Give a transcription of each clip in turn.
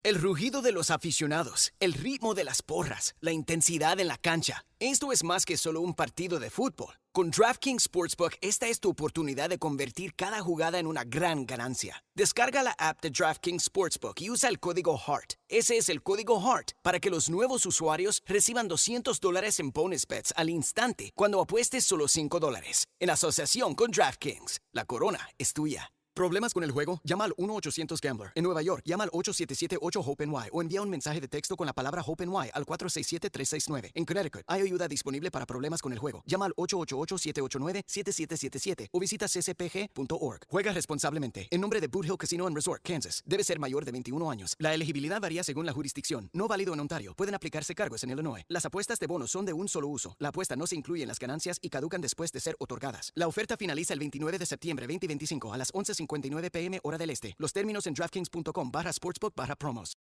El rugido de los aficionados, el ritmo de las porras, la intensidad en la cancha. Esto es más que solo un partido de fútbol. Con DraftKings Sportsbook, esta es tu oportunidad de convertir cada jugada en una gran ganancia. Descarga la app de DraftKings Sportsbook y usa el código HEART. Ese es el código HEART para que los nuevos usuarios reciban $200 en bonus bets al instante cuando apuestes solo $5. En asociación con DraftKings, la corona es tuya. ¿Problemas con el juego? Llama al 1-800-GAMBLER. En Nueva York, llama al 877-8-HOPE-NY o envía un mensaje de texto con la palabra HOPE-NY al 467-369. En Connecticut, hay ayuda disponible para problemas con el juego. Llama al 888-789-7777 o visita ccpg.org. Juega responsablemente. En nombre de Boot Hill Casino Resort, Kansas. Debe ser mayor de 21 años. La elegibilidad varía según la jurisdicción. No válido en Ontario. Pueden aplicarse cargos en Illinois. Las apuestas de bonos son de un solo uso. La apuesta no se incluye en las ganancias y caducan después de ser otorgadas. La oferta finaliza el 29 de septiembre 2025 a las 11:59 p.m. hora del este. Los términos en DraftKings.com/sportsbook/promos.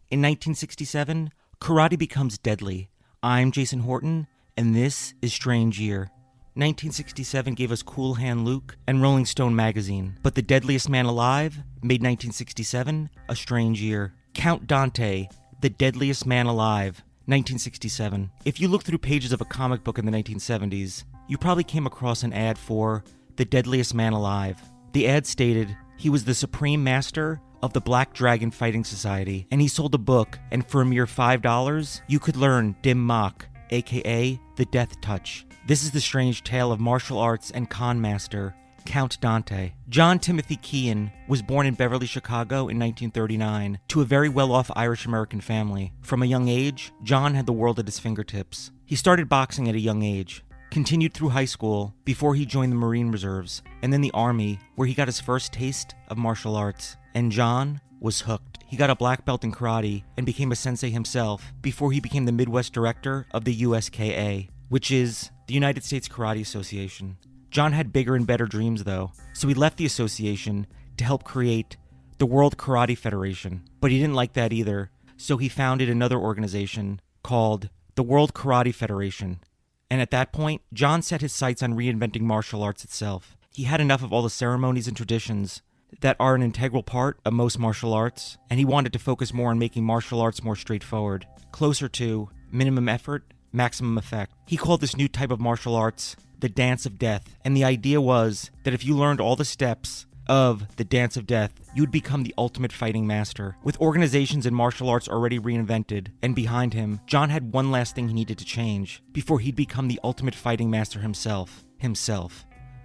In 1967, karate becomes deadly. I'm Jason Horton, and this is Strange Year. 1967 gave us Cool Hand Luke and Rolling Stone magazine, but the deadliest man alive made 1967 a strange year. Count Dante, the deadliest man alive, 1967. If you look through pages of a comic book in the 1970s, you probably came across an ad for the deadliest man alive. The ad stated he was the supreme master of the Black Dragon Fighting Society, and he sold a book, and for a mere $5, you could learn Dim Mak, aka the Death Touch. This is the strange tale of martial arts and con master, Count Dante. John Timothy Kean was born in Beverly, Chicago in 1939 to a very well-off Irish-American family. From a young age, John had the world at his fingertips. He started boxing at a young age, continued through high school before he joined the Marine Reserves, and then the Army, where he got his first taste of martial arts. And John was hooked. He got a black belt in karate and became a sensei himself before he became the Midwest director of the USKA, which is the United States Karate Association. John had bigger and better dreams, though, so he left the association to help create the World Karate Federation. But he didn't like that either, so he founded another organization called the World Karate Federation. And at that point, John set his sights on reinventing martial arts itself. He had enough of all the ceremonies and traditions that are an integral part of most martial arts, and he wanted to focus more on making martial arts more straightforward, closer to minimum effort, maximum effect. He called this new type of martial arts the Dance of Death, and the idea was that if you learned all the steps of the Dance of Death, you'd become the ultimate fighting master. With organizations and martial arts already reinvented and behind him, John had one last thing he needed to change before he'd become the ultimate fighting master himself.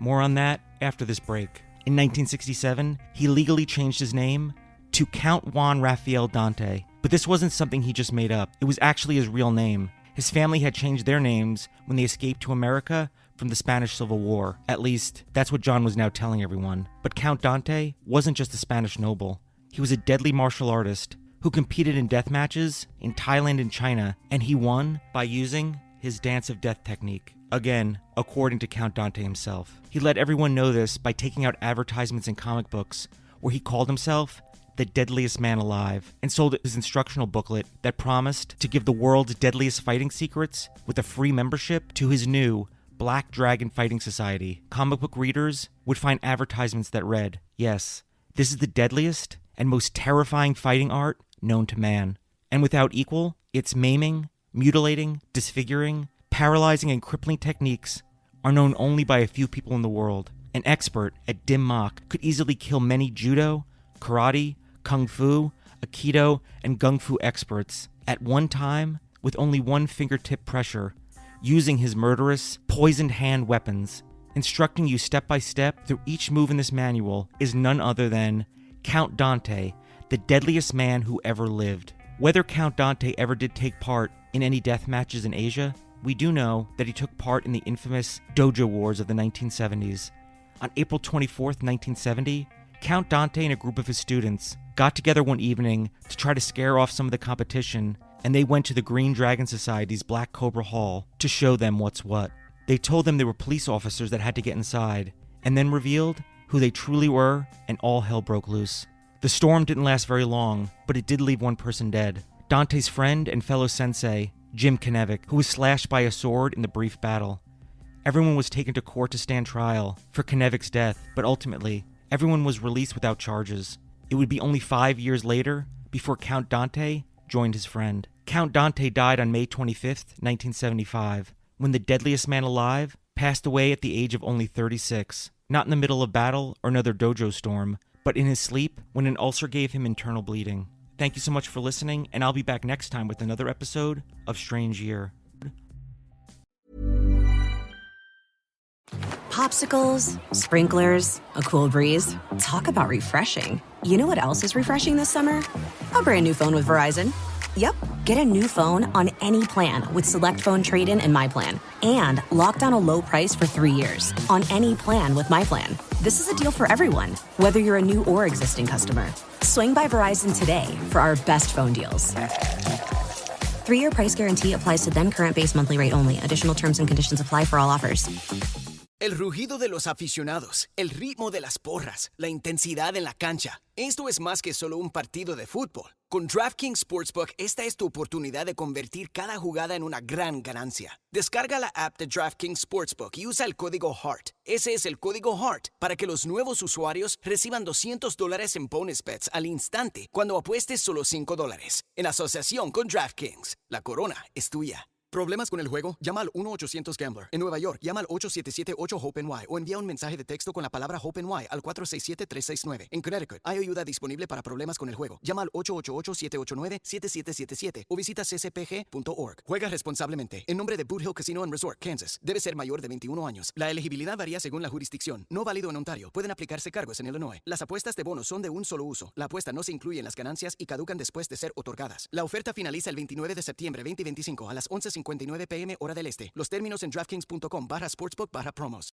More on that after this break. In 1967, he legally changed his name to Count Juan Rafael Dante, but this wasn't something he just made up. It was actually his real name. His family had changed their names when they escaped to America from the Spanish Civil War. At least, that's what John was now telling everyone. But Count Dante wasn't just a Spanish noble. He was a deadly martial artist who competed in death matches in Thailand and China, and he won by using his Dance of Death technique. Again, according to Count Dante himself. He let everyone know this by taking out advertisements in comic books where he called himself the deadliest man alive, and sold his instructional booklet that promised to give the world's deadliest fighting secrets with a free membership to his new Black Dragon Fighting Society. Comic book readers would find advertisements that read, "Yes, this is the deadliest and most terrifying fighting art known to man. And without equal, its maiming, mutilating, disfiguring, paralyzing, and crippling techniques are known only by a few people in the world. An expert at Dim Mak could easily kill many judo, karate, kung fu, aikido, and gung fu experts at one time with only one fingertip pressure, using his murderous, poisoned hand weapons. Instructing you step by step through each move in this manual is none other than Count Dante, the deadliest man who ever lived." Whether Count Dante ever did take part in any death matches in Asia, we do know that he took part in the infamous Dojo Wars of the 1970s. On April 24th, 1970, Count Dante and a group of his students got together one evening to try to scare off some of the competition, and they went to the Green Dragon Society's Black Cobra Hall to show them what's what. They told them they were police officers that had to get inside, and then revealed who they truly were, and all hell broke loose. The storm didn't last very long, but it did leave one person dead. Dante's friend and fellow sensei, Jim Knevik, who was slashed by a sword in the brief battle. Everyone was taken to court to stand trial for Knevik's death, but ultimately, everyone was released without charges. It would be only 5 years later before Count Dante joined his friend. Count Dante died on May 25th, 1975, when the deadliest man alive passed away at the age of only 36, not in the middle of battle or another dojo storm, but in his sleep when an ulcer gave him internal bleeding. Thank you so much for listening, and I'll be back next time with another episode of Strange Year. Popsicles, sprinklers, a cool breeze. Talk about refreshing. You know what else is refreshing this summer? A brand new phone with Verizon. Yep, get a new phone on any plan with Select Phone Trade-in and My Plan. And lock down a low price for 3 years on any plan with My Plan. This is a deal for everyone, whether you're a new or existing customer. Swing by Verizon today for our best phone deals. 3-year price guarantee applies to then current base monthly rate only. Additional terms and conditions apply for all offers. El rugido de los aficionados, el ritmo de las porras, la intensidad en la cancha. Esto es más que solo un partido de fútbol. Con DraftKings Sportsbook, esta es tu oportunidad de convertir cada jugada en una gran ganancia. Descarga la app de DraftKings Sportsbook y usa el código HEART. Ese es el código HEART para que los nuevos usuarios reciban $200 en bonus bets al instante cuando apuestes solo $5. En asociación con DraftKings, la corona es tuya. ¿Problemas con el juego? Llama al 1-800-GAMBLER. En Nueva York, llama al 877-8-HOPE-NY o envía un mensaje de texto con la palabra HOPE-NY al 467-369. En Connecticut, hay ayuda disponible para problemas con el juego. Llama al 888-789-7777 o visita ccpg.org. Juega responsablemente. En nombre de Boot Hill Casino Resort, Kansas. Debe ser mayor de 21 años. La elegibilidad varía según la jurisdicción. No válido en Ontario. Pueden aplicarse cargos en Illinois. Las apuestas de bonos son de un solo uso. La apuesta no se incluye en las ganancias y caducan después de ser otorgadas. La oferta finaliza el 29 de septiembre 2025 a las 11:59 p.m. hora del este. Los términos en DraftKings.com/sportsbook/promos.